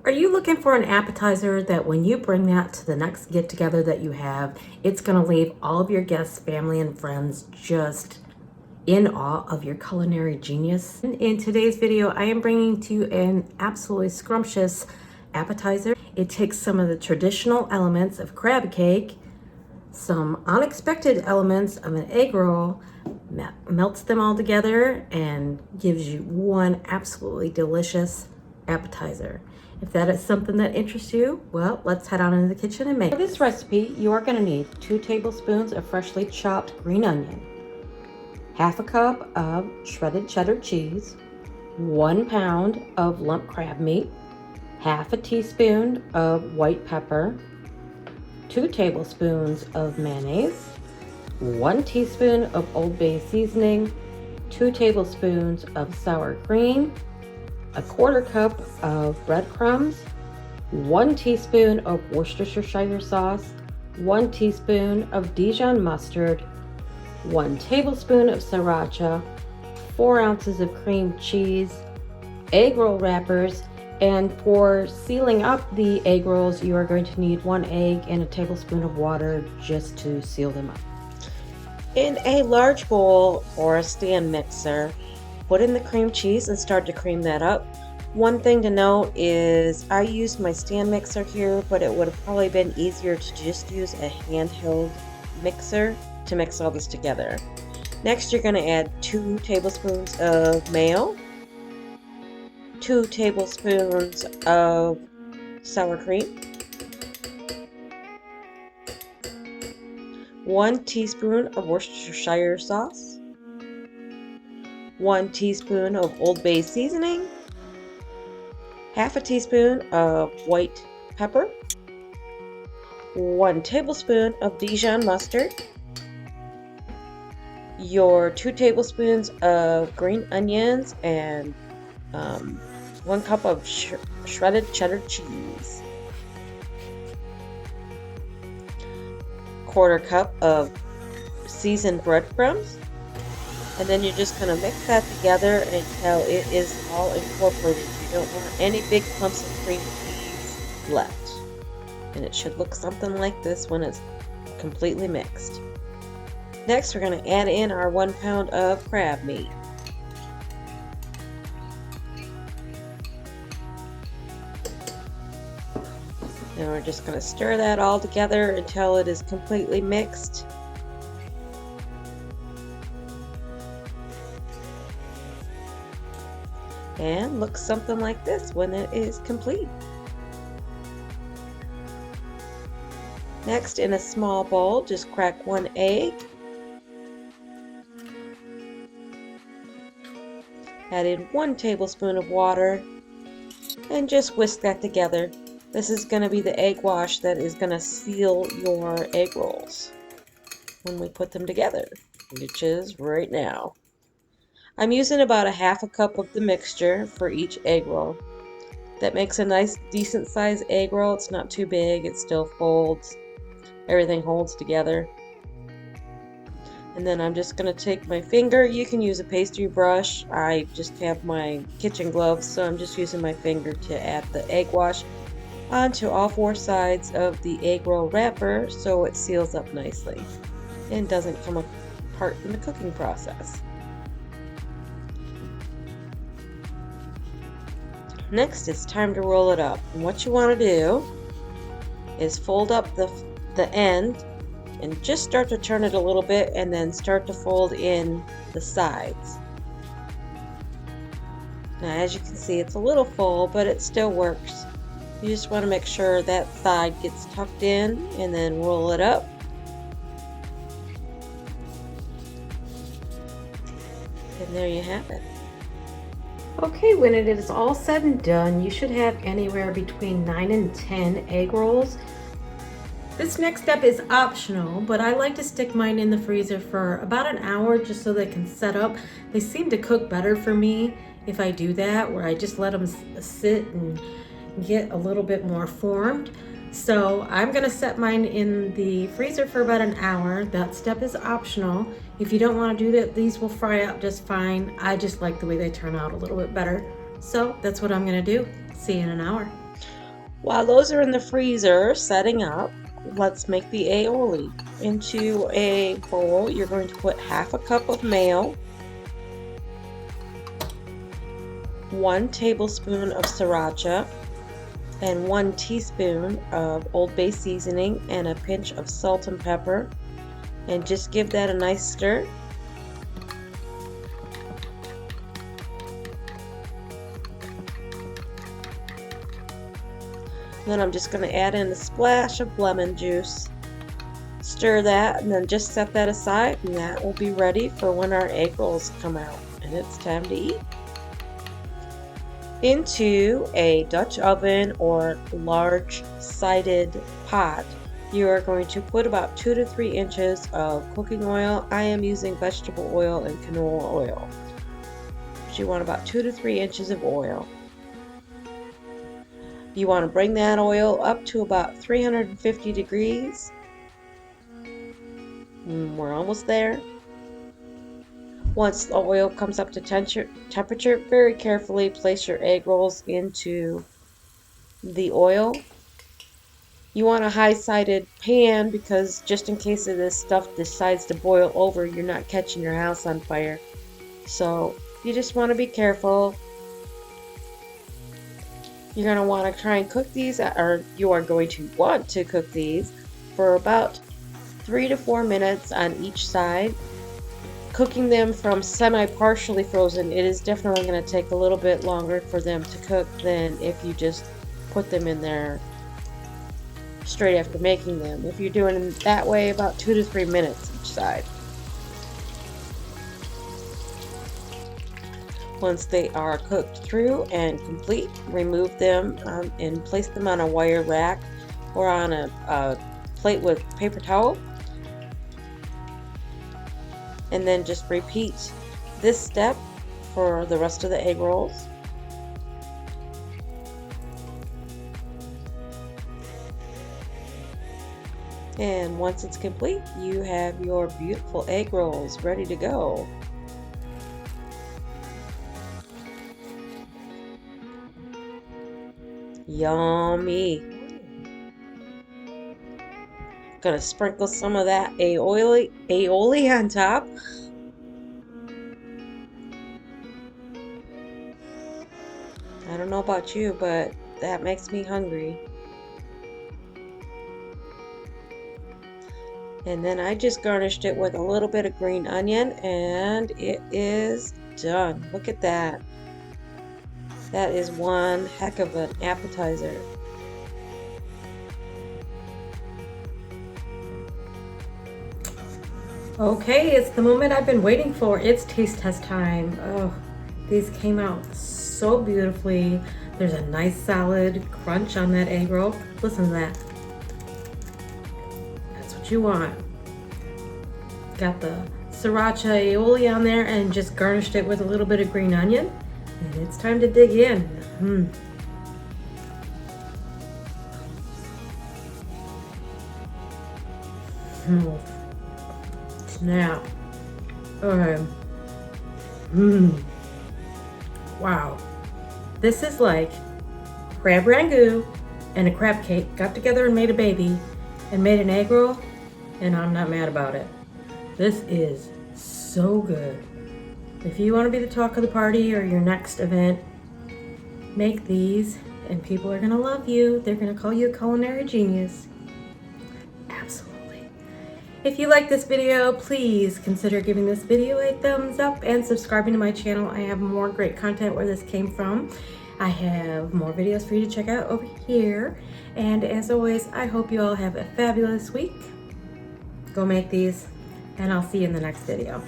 Are you looking for an appetizer that when you bring that to the next get together that you have, it's going to leave all of your guests, family, and friends just in awe of your culinary genius? In today's video, I am bringing to you an absolutely scrumptious appetizer. It takes some of the traditional elements of crab cake, some unexpected elements of an egg roll, melts them all together, and gives you one absolutely delicious appetizer. If that is something that interests you, well, let's head on into the kitchen and make it. For this recipe, you are going to need 2 tablespoons of freshly chopped green onion, half a cup of shredded cheddar cheese, 1 pound of lump crab meat, half a teaspoon of white pepper, 2 tablespoons of mayonnaise, 1 teaspoon of Old Bay seasoning, 2 tablespoons of sour cream, a 1/4 cup of breadcrumbs, 1 teaspoon of Worcestershire sauce, 1 teaspoon of Dijon mustard, 1 tablespoon of sriracha, 4 ounces of cream cheese, egg roll wrappers, and for sealing up the egg rolls, you are going to need 1 egg and a tablespoon of water just to seal them up. In a large bowl or a stand mixer, put in the cream cheese and start to cream that up. One thing to note is I used my stand mixer here, but it would have probably been easier to just use a handheld mixer to mix all this together. Next, you're going to add 2 tablespoons of mayo, 2 tablespoons of sour cream, 1 teaspoon of Worcestershire sauce, 1 teaspoon of Old Bay seasoning, half a teaspoon of white pepper, 1 tablespoon of Dijon mustard, your 2 tablespoons of green onions, and 1 cup of shredded cheddar cheese, 1/4 cup of seasoned breadcrumbs. And then you're just going to mix that together until it is all incorporated. You don't want any big clumps of cream cheese left. And it should look something like this when it's completely mixed. Next, we're going to add in our 1 pound of crab meat. And we're just going to stir that all together until it is completely mixed. And looks something like this when it is complete. Next, in a small bowl, just crack 1 egg. Add in 1 tablespoon of water and just whisk that together. This is going to be the egg wash that is going to seal your egg rolls when we put them together, which is right now. I'm using about a half a cup of the mixture for each egg roll. That makes a nice decent sized egg roll. It's not too big, it still folds. Everything holds together. And then I'm just going to take my finger. You can use a pastry brush. I just have my kitchen gloves, so I'm just using my finger to add the egg wash onto all 4 sides of the egg roll wrapper so it seals up nicely and doesn't come apart in the cooking process. Next, it's time to roll it up. And what you want to do is fold up the end and just start to turn it a little bit and then start to fold in the sides. Now, as you can see, it's a little full, but it still works. You just want to make sure that side gets tucked in and then roll it up. And there you have it. Okay, when it is all said and done, you should have anywhere between 9 and 10 egg rolls. This next step is optional, but I like to stick mine in the freezer for about an hour just so they can set up. They seem to cook better for me if I do that, where I just let them sit and get a little bit more formed. So I'm gonna set mine in the freezer for about an hour. That step is optional. If you don't want to do that, these will fry out just fine. I just like the way they turn out a little bit better. So that's what I'm gonna do. See you in an hour. While those are in the freezer setting up, let's make the aioli. Into a bowl, you're going to put half a cup of mayo, 1 tablespoon of sriracha, and 1 teaspoon of Old Bay seasoning, and a pinch of salt and pepper, and just give that a nice stir. Then I'm just going to add in a splash of lemon juice. Stir that and then just set that aside, and that will be ready for when our egg rolls come out and it's time to eat. Into a Dutch oven or large sided pot, you are going to put about 2 to 3 inches of cooking oil. I am using vegetable oil and canola oil. But you want about 2 to 3 inches of oil. You want to bring that oil up to about 350 degrees. We're almost there. Once the oil comes up to temperature, very carefully place your egg rolls into the oil. You want a high-sided pan because just in case of this stuff decides to boil over, you're not catching your house on fire. So you just want to be careful. You're going to want to try and cook these, or you are going to want to cook these for about 3 to 4 minutes on each side. Cooking them from semi-partially frozen, it is definitely going to take a little bit longer for them to cook than if you just put them in there straight after making them. If you're doing it that way, about 2 to 3 minutes each side. Once they are cooked through and complete, remove them and place them on a wire rack or on a plate with paper towel. And then just repeat this step for the rest of the egg rolls. And once it's complete, you have your beautiful egg rolls ready to go. Yummy. Gonna sprinkle some of that aioli on top. I don't know about you, but that makes me hungry. And then I just garnished it with a little bit of green onion, and it is done. Look at that. That is one heck of an appetizer. Okay, it's the moment I've been waiting for. It's taste test time. Oh, these came out so beautifully. There's a nice solid crunch on that egg roll. Listen to that. That's what you want. Got the sriracha aioli on there and just garnished it with a little bit of green onion. And it's time to dig in. Snap. Okay. Wow. This is like crab rangoon and a crab cake got together and made a baby and made an egg roll, and I'm not mad about it. This is so good. If you want to be the talk of the party or your next event, make these and people are going to love you. They're going to call you a culinary genius. Absolutely. If you like this video, please consider giving this video a thumbs up and subscribing to my channel. I have more great content where this came from. I have more videos for you to check out over here. And as always, I hope you all have a fabulous week. Go make these, and I'll see you in the next video.